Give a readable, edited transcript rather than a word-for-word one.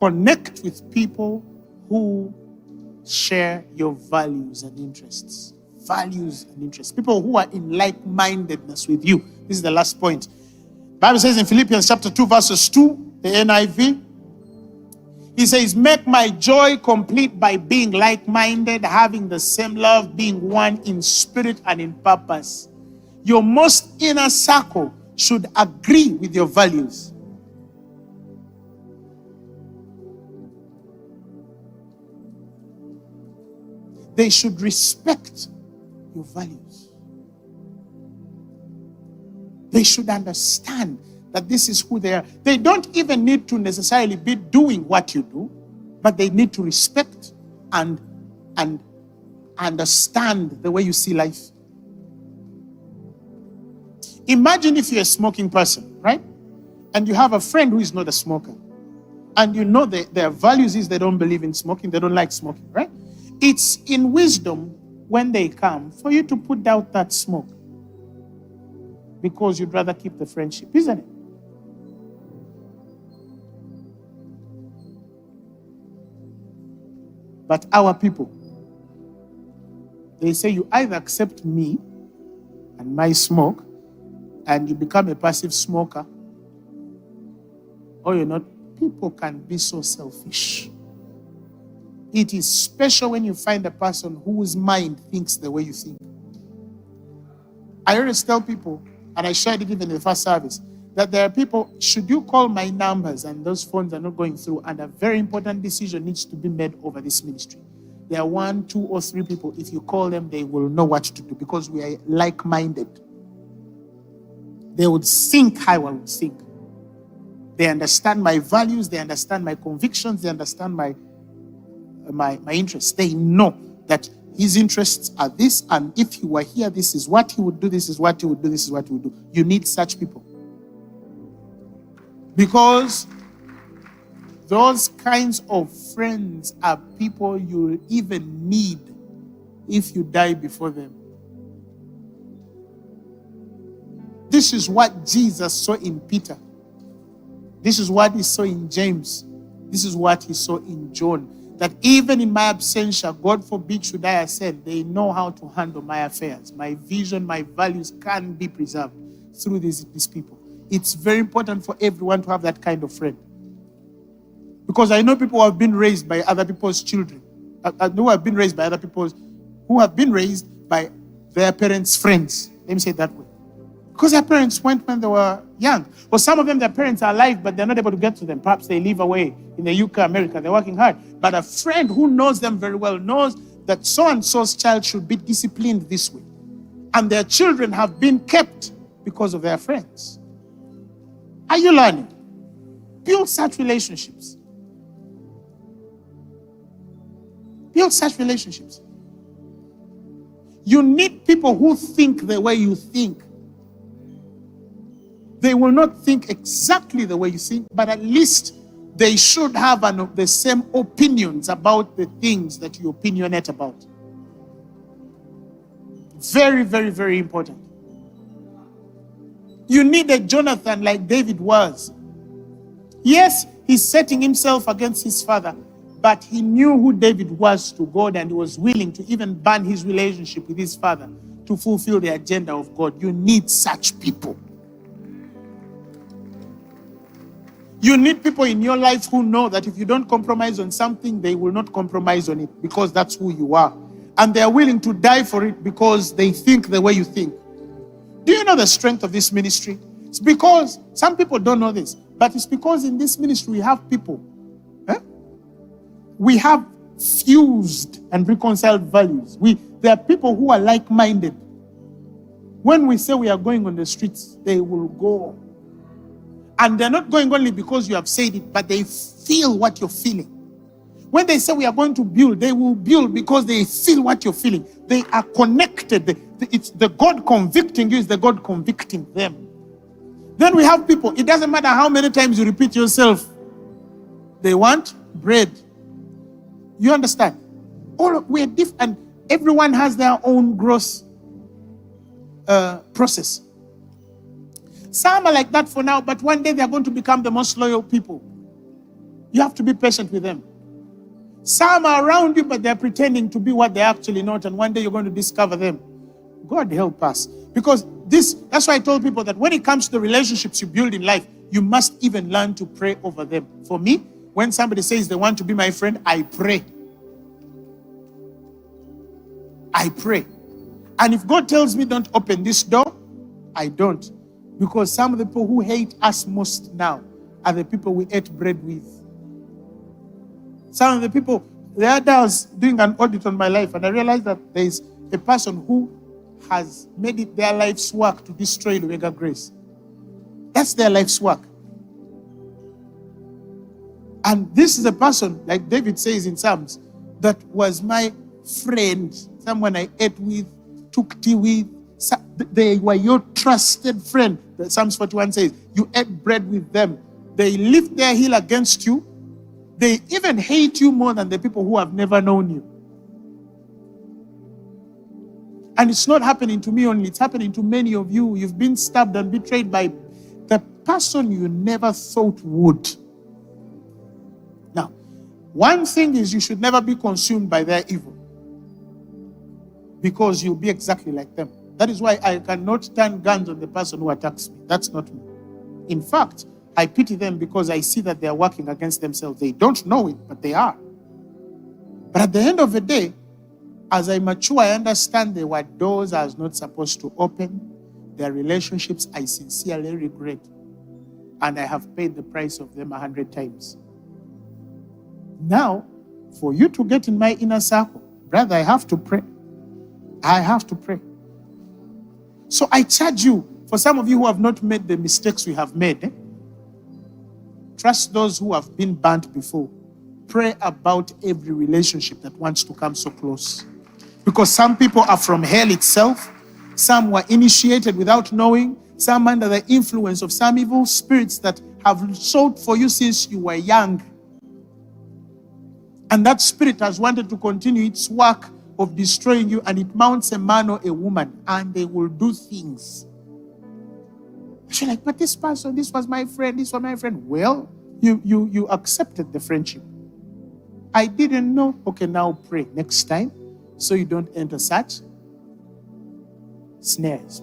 Connect with people who share your values and interests. Values and interests. People who are in like-mindedness with you. This is the last point. The Bible says in Philippians chapter 2, verses 2, the NIV, he says, make my joy complete by being like-minded, having the same love, being one in spirit and in purpose. Your most inner circle should agree with your values. They should respect your values. They should understand that this is who they are. They don't even need to necessarily be doing what you do, but they need to respect and understand the way you see life. Imagine if you're a smoking person, right? And you have a friend who is not a smoker. And you know their values is they don't believe in smoking, they don't like smoking, right? It's in wisdom when they come for you to put out that smoke, because you'd rather keep the friendship, isn't it? But our people, they say you either accept me and my smoke and you become a passive smoker, or you're not. People can be so selfish. It is special when you find a person whose mind thinks the way you think. I always tell people, and I shared it even in the first service, that there are people, should you call my numbers and those phones are not going through, and a very important decision needs to be made over this ministry. There are 1, 2, or 3 people, if you call them, they will know what to do, because we are like-minded. They would think how I would think. They understand my values, they understand my convictions, they understand my interests. They know that his interests are this, and if he were here, this is what he would do, this is what he would do, this is what he would do. You need such people. Because those kinds of friends are people you'll even need if you die before them. This is what Jesus saw in Peter. This is what he saw in James. This is what he saw in John. That even in my absentia, God forbid should I ascend, they know how to handle my affairs. My vision, my values can be preserved through these people. It's very important for everyone to have that kind of friend. Because I know people who have been raised by other people's children. Who have been raised by their parents' friends. Let me say it that way. Because their parents went when they were young. Or some of them, their parents are alive, but they're not able to get to them. Perhaps they live away in the UK, America. They're working hard. But a friend who knows them very well knows that so-and-so's child should be disciplined this way. And their children have been kept because of their friends. Are you learning? Build such relationships. Build such relationships. You need people who think the way you think. They will not think exactly the way you think, but at least they should have the same opinions about the things that you opinionate about. Very, very, very important. You need a Jonathan like David was. Yes, he's setting himself against his father, but he knew who David was to God, and he was willing to even burn his relationship with his father to fulfill the agenda of God. You need such people. You need people in your life who know that if you don't compromise on something, they will not compromise on it, because that's who you are. And they are willing to die for it because they think the way you think. Do you know the strength of this ministry? It's because, some people don't know this, but it's because in this ministry we have people. We have fused and reconciled values. There are people who are like-minded. When we say we are going on the streets, they will go. And they're not going only because you have said it, but they feel what you're feeling. When they say we are going to build, they will build because they feel what you're feeling. They are connected. It's the God convicting you, is the God convicting them. Then we have people, it doesn't matter how many times you repeat yourself. They want bread. You understand? We're different, and everyone has their own growth process. Some are like that for now, but one day they're going to become the most loyal people. You have to be patient with them. Some are around you, but they're pretending to be what they're actually not, and one day you're going to discover them. God help us. Because that's why I told people that when it comes to the relationships you build in life, you must even learn to pray over them. For me, when somebody says they want to be my friend, I pray. I pray. And if God tells me don't open this door, I don't. Because some of the people who hate us most now are the people we ate bread with. Some of the people, the other day I was doing an audit on my life, and I realized that there is a person who has made it their life's work to destroy Lubega Grace. That's their life's work. And this is a person, like David says in Psalms, that was my friend, someone I ate with, took tea with. They were your trusted friend. Psalms 41 says, you ate bread with them. They lift their heel against you. They even hate you more than the people who have never known you. And it's not happening to me only. It's happening to many of you. You've been stabbed and betrayed by the person you never thought would. Now, one thing is you should never be consumed by their evil, because you'll be exactly like them. That is why I cannot turn guns on the person who attacks me. That's not me. In fact, I pity them because I see that they are working against themselves. They don't know it, but they are. But at the end of the day, as I mature, I understand there were doors I was not supposed to open. There are relationships I sincerely regret. And I have paid the price of them 100 times. Now, for you to get in my inner circle, brother, I have to pray. I have to pray. So I charge you, for some of you who have not made the mistakes we have made, trust those who have been burnt before. Pray about every relationship that wants to come so close. Because some people are from hell itself. Some were initiated without knowing. Some under the influence of some evil spirits that have sought for you since you were young. And that spirit has wanted to continue its work of destroying you, and it mounts a man or a woman, and they will do things. You're like, but this person, this was my friend, this was my friend. Well, you accepted the friendship. I didn't know. Okay, now pray next time so you don't enter such snares.